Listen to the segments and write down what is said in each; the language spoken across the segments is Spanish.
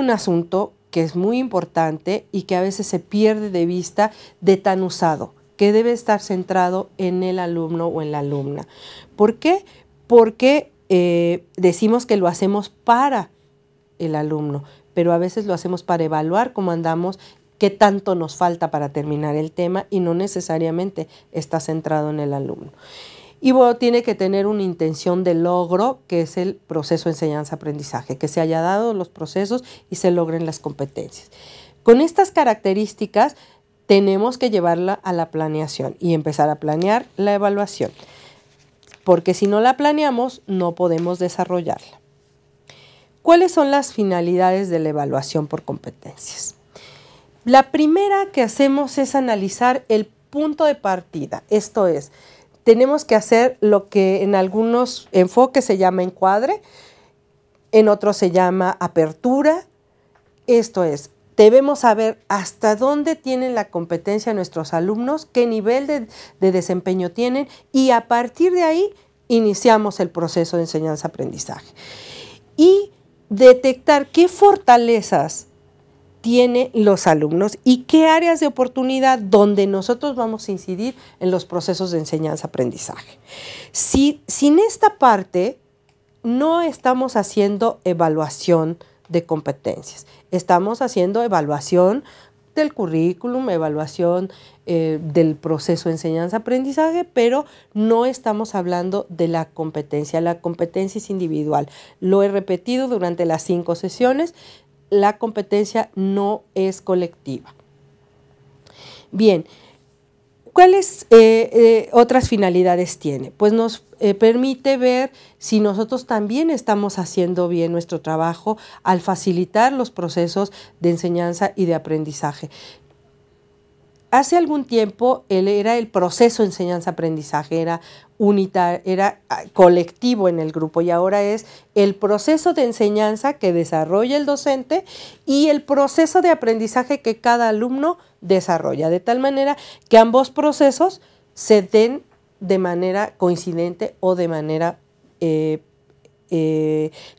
un asunto que es muy importante y que a veces se pierde de vista de tan usado, que debe estar centrado en el alumno o en la alumna. ¿Por qué? Porque decimos que lo hacemos para el alumno, pero a veces lo hacemos para evaluar cómo andamos, qué tanto nos falta para terminar el tema y no necesariamente está centrado en el alumno. Y bueno, tiene que tener una intención de logro, que es el proceso de enseñanza-aprendizaje, que se haya dado los procesos y se logren las competencias. Con estas características tenemos que llevarla a la planeación y empezar a planear la evaluación, porque si no la planeamos no podemos desarrollarla. ¿Cuáles son las finalidades de la evaluación por competencias? La primera que hacemos es analizar el punto de partida, esto es, tenemos que hacer lo que en algunos enfoques se llama encuadre, en otros se llama apertura. Esto es, debemos saber hasta dónde tienen la competencia nuestros alumnos, qué nivel de desempeño tienen y a partir de ahí iniciamos el proceso de enseñanza-aprendizaje. Y detectar qué fortalezas tienen los alumnos y qué áreas de oportunidad donde nosotros vamos a incidir en los procesos de enseñanza-aprendizaje. Sin esta parte, no estamos haciendo evaluación de competencias. Estamos haciendo evaluación del currículum, evaluación del proceso de enseñanza-aprendizaje, pero no estamos hablando de la competencia. La competencia es individual. Lo he repetido durante las 5 sesiones. La competencia no es colectiva. Bien, ¿cuáles otras finalidades tiene? Pues nos permite ver si nosotros también estamos haciendo bien nuestro trabajo al facilitar los procesos de enseñanza y de aprendizaje. Hace algún tiempo era el proceso de enseñanza-aprendizaje, era unitario, era colectivo en el grupo y ahora es el proceso de enseñanza que desarrolla el docente y el proceso de aprendizaje que cada alumno desarrolla, de tal manera que ambos procesos se den de manera coincidente o de manera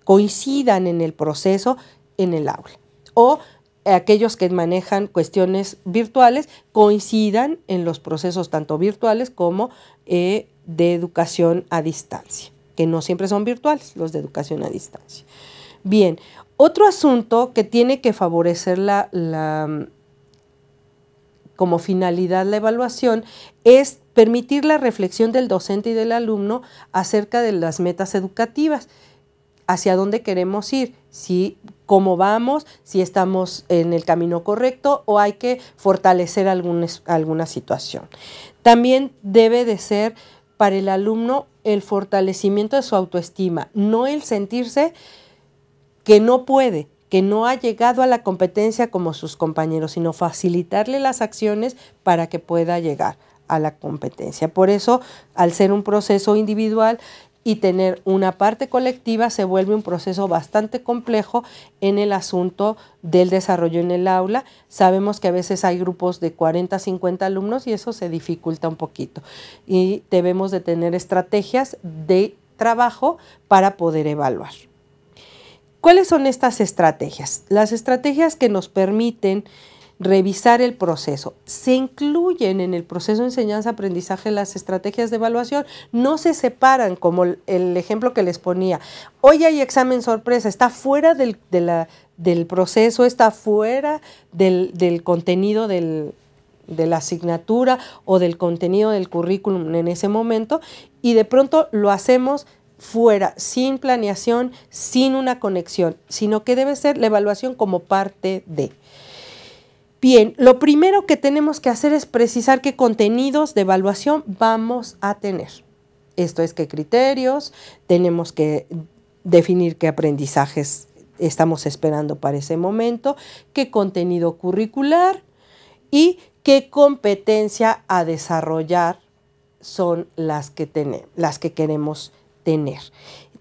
coincidan en el proceso en el aula. O aquellos que manejan cuestiones virtuales coincidan en los procesos tanto virtuales como de educación a distancia, que no siempre son virtuales, los de educación a distancia. Bien, otro asunto que tiene que favorecer como finalidad la evaluación es permitir la reflexión del docente y del alumno acerca de las metas educativas, hacia dónde queremos ir, cómo vamos, si estamos en el camino correcto o hay que fortalecer alguna situación. También debe de ser para el alumno el fortalecimiento de su autoestima, no el sentirse que no puede, que no ha llegado a la competencia como sus compañeros, sino facilitarle las acciones para que pueda llegar a la competencia. Por eso, al ser un proceso individual y tener una parte colectiva, se vuelve un proceso bastante complejo en el asunto del desarrollo en el aula. Sabemos que a veces hay grupos de 40, 50 alumnos y eso se dificulta un poquito. Y debemos de tener estrategias de trabajo para poder evaluar. ¿Cuáles son estas estrategias? Las estrategias que nos permiten revisar el proceso. Se incluyen en el proceso de enseñanza-aprendizaje las estrategias de evaluación, no se separan como el ejemplo que les ponía. Hoy hay examen sorpresa, está fuera del proceso, está fuera del contenido de la asignatura o del contenido del currículum en ese momento y de pronto lo hacemos fuera, sin planeación, sin una conexión, sino que debe ser la evaluación como parte de. Bien, lo primero que tenemos que hacer es precisar qué contenidos de evaluación vamos a tener. Esto es, qué criterios, tenemos que definir qué aprendizajes estamos esperando para ese momento, qué contenido curricular y qué competencia a desarrollar son las que queremos tener.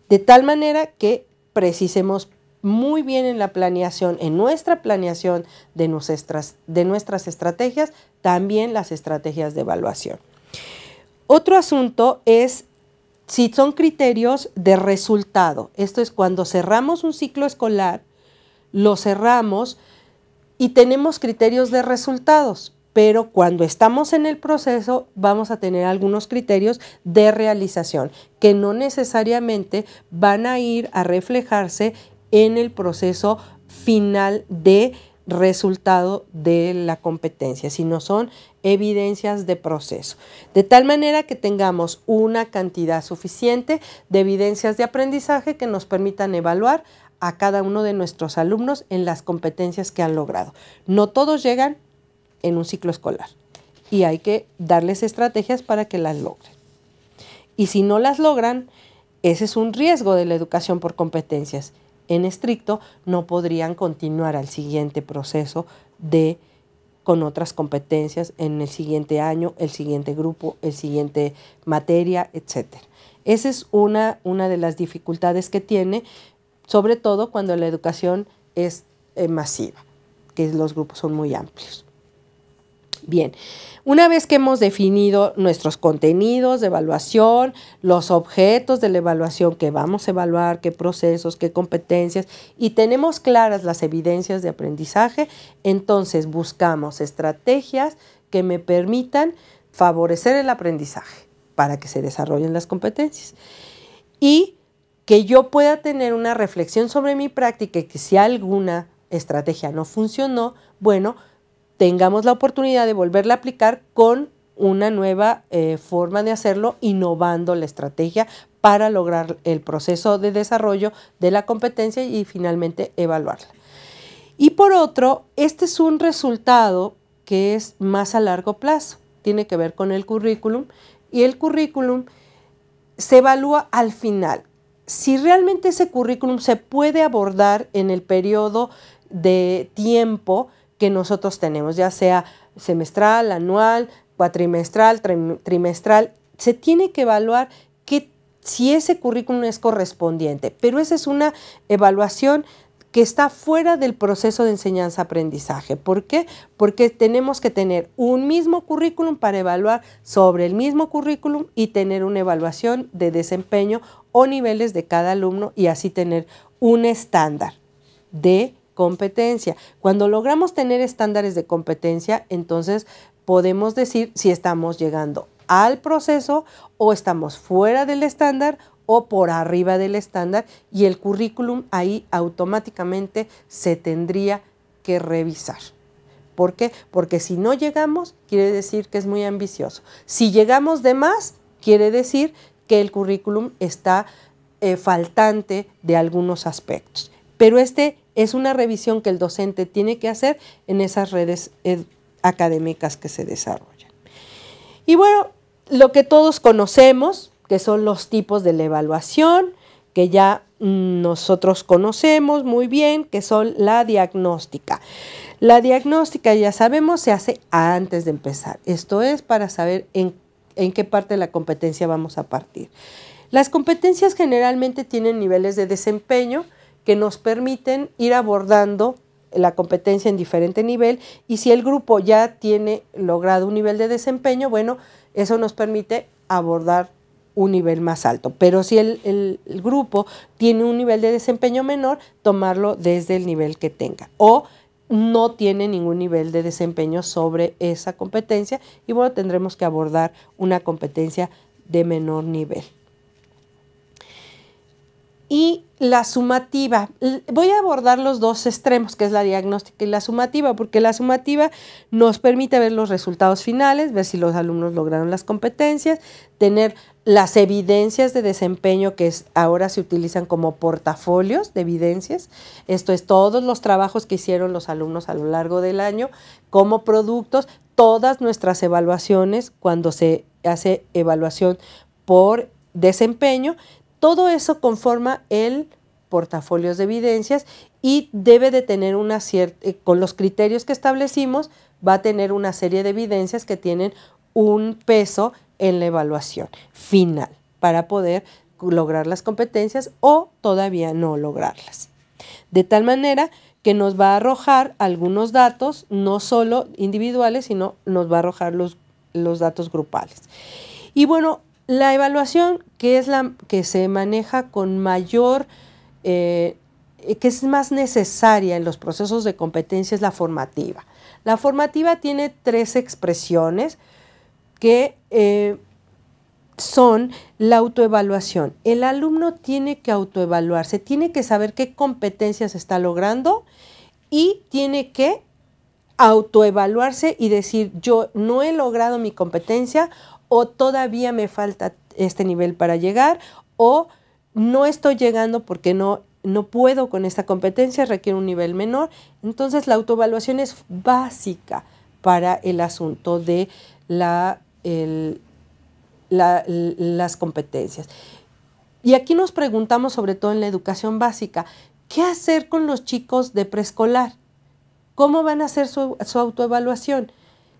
De tal manera que precisemos muy bien en la planeación, en nuestra planeación de nuestras estrategias, también las estrategias de evaluación. Otro asunto es si son criterios de resultado. Esto es cuando cerramos un ciclo escolar, lo cerramos y tenemos criterios de resultados, pero cuando estamos en el proceso vamos a tener algunos criterios de realización que no necesariamente van a ir a reflejarse en el proceso final de resultado de la competencia, sino son evidencias de proceso. De tal manera que tengamos una cantidad suficiente de evidencias de aprendizaje que nos permitan evaluar a cada uno de nuestros alumnos en las competencias que han logrado. No todos llegan en un ciclo escolar y hay que darles estrategias para que las logren. Y si no las logran, ese es un riesgo de la educación por competencias. En estricto, no podrían continuar al siguiente proceso con otras competencias en el siguiente año, el siguiente grupo, el siguiente materia, etc. Esa es una de las dificultades que tiene, sobre todo cuando la educación es masiva, que los grupos son muy amplios. Bien, una vez que hemos definido nuestros contenidos de evaluación, los objetos de la evaluación que vamos a evaluar, qué procesos, qué competencias, y tenemos claras las evidencias de aprendizaje, entonces buscamos estrategias que me permitan favorecer el aprendizaje para que se desarrollen las competencias. Y que yo pueda tener una reflexión sobre mi práctica y que si alguna estrategia no funcionó, bueno, tengamos la oportunidad de volverla a aplicar con una nueva forma de hacerlo, innovando la estrategia para lograr el proceso de desarrollo de la competencia y finalmente evaluarla. Y por otro, este es un resultado que es más a largo plazo, tiene que ver con el currículum y el currículum se evalúa al final. Si realmente ese currículum se puede abordar en el periodo de tiempo que nosotros tenemos, ya sea semestral, anual, cuatrimestral, trimestral, se tiene que evaluar si ese currículum es correspondiente, pero esa es una evaluación que está fuera del proceso de enseñanza-aprendizaje. ¿Por qué? Porque tenemos que tener un mismo currículum para evaluar sobre el mismo currículum y tener una evaluación de desempeño o niveles de cada alumno y así tener un estándar de competencia. Cuando logramos tener estándares de competencia, entonces podemos decir si estamos llegando al proceso o estamos fuera del estándar o por arriba del estándar y el currículum ahí automáticamente se tendría que revisar. ¿Por qué? Porque si no llegamos, quiere decir que es muy ambicioso. Si llegamos de más, quiere decir que el currículum está faltante de algunos aspectos. Pero es una revisión que el docente tiene que hacer en esas redes académicas que se desarrollan. Y bueno, lo que todos conocemos, que son los tipos de la evaluación, que ya nosotros conocemos muy bien, que son la diagnóstica. La diagnóstica, ya sabemos, se hace antes de empezar. Esto es para saber en qué parte de la competencia vamos a partir. Las competencias generalmente tienen niveles de desempeño que nos permiten ir abordando la competencia en diferente nivel y si el grupo ya tiene logrado un nivel de desempeño, bueno, eso nos permite abordar un nivel más alto. Pero si el grupo tiene un nivel de desempeño menor, tomarlo desde el nivel que tenga. O no tiene ningún nivel de desempeño sobre esa competencia y bueno, tendremos que abordar una competencia de menor nivel. Y la sumativa, voy a abordar los dos extremos, que es la diagnóstica y la sumativa, porque la sumativa nos permite ver los resultados finales, ver si los alumnos lograron las competencias, tener las evidencias de desempeño que ahora se utilizan como portafolios de evidencias, esto es todos los trabajos que hicieron los alumnos a lo largo del año como productos, todas nuestras evaluaciones cuando se hace evaluación por desempeño, todo eso conforma el portafolio de evidencias y debe de tener con los criterios que establecimos, va a tener una serie de evidencias que tienen un peso en la evaluación final para poder lograr las competencias o todavía no lograrlas. De tal manera que nos va a arrojar algunos datos, no solo individuales, sino nos va a arrojar los datos grupales. Y bueno, la evaluación, que es la que se maneja con mayor que es más necesaria en los procesos de competencia es la formativa. La formativa tiene 3 expresiones que son la autoevaluación. El alumno tiene que autoevaluarse, tiene que saber qué competencias está logrando y tiene que autoevaluarse y decir, yo no he logrado mi competencia o todavía me falta este nivel para llegar o no estoy llegando porque no puedo con esta competencia, requiere un nivel menor. Entonces la autoevaluación es básica para el asunto de las competencias. Y aquí nos preguntamos, sobre todo en la educación básica, ¿qué hacer con los chicos de preescolar? ¿Cómo van a hacer su autoevaluación?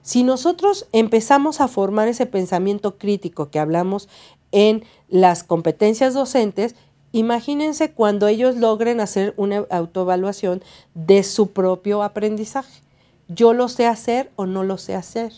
Si nosotros empezamos a formar ese pensamiento crítico que hablamos en las competencias docentes, imagínense cuando ellos logren hacer una autoevaluación de su propio aprendizaje. ¿Yo lo sé hacer o no lo sé hacer?